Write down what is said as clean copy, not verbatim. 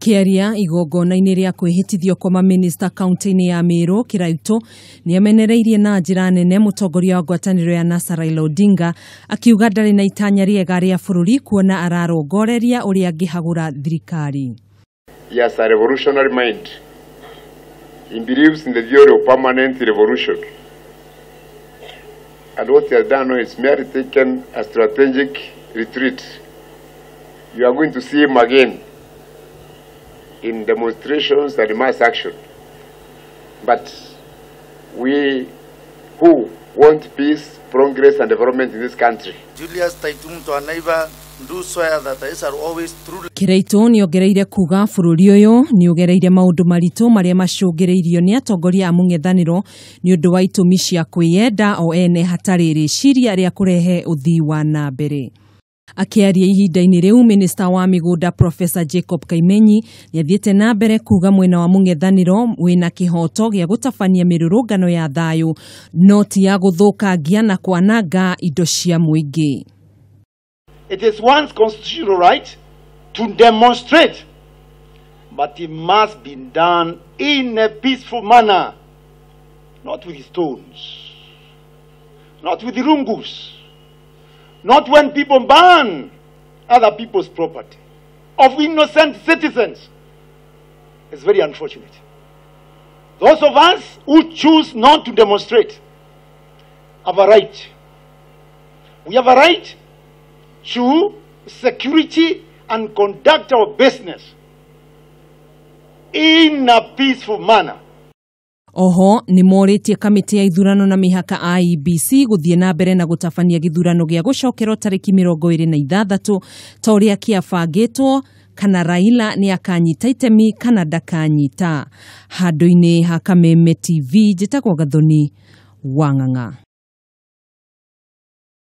Akiaria igongona-inĩ rĩa kwĩhĩtithio kwa maminista kaunti-inĩ ya Meru Kiraitu nĩ amenereirie na njĩra nene mutongoria wa ngwatanĩro ya Nasa Raila Odinga akiuga ndarĩ na itanya rĩega rĩa bũrũri kuona ararongoreria ũrĩa angĩhagũra thirikari. He has a revolutionary mind. He believes in the theory of permanent revolution. And what he has done is merely taken a strategic retreat. You are going to see him again in demonstrations and mass action. But we who want peace, progress and development in this country. Kiraitu niongereire kuuga bũrũri ũyũ nĩ ũgereire maũndũ maritũ marĩa macũngĩrĩirio nĩ atongoria a mũng'ethanĩro nĩ ũndũ wa itũmi cia kwĩyenda o ene hatarĩ rĩciria rĩa kũrehe ũthii wa na mbere. Akiaria ihinda-inĩ rĩu minista wa mĩgũnda Professor Jacob Kaimenyi nĩathiĩte na mbere kuuga mwena wa mũng'ethanĩro wĩna kĩhoto gĩa gũtabania mirurungano ya thayu no ti ya gũthũkangia na kwananga indo cia mũingĩ. It is one's constitutional right to demonstrate, but it must be done in a peaceful manner, not with stones, not with rungus, not when people burn other people's property of innocent citizens. It's very unfortunate. Those of us who choose not to demonstrate have a right. We have a right to security and conduct our business in a peaceful manner. Oho ni morĩtie kamĩtĩ ya ithurano na mĩhaka IEBC gũthiĩ na mbere na gũtabania gĩthurano gĩa gũcokerwo tarĩki 26 ta ũrĩa kĩabangĩtwo kana Raila nĩ akanyita itemi kana ndakanyita. Handũ-inĩ ha Kameme TV njĩtagwo Gathoni wa Ng'ang'a.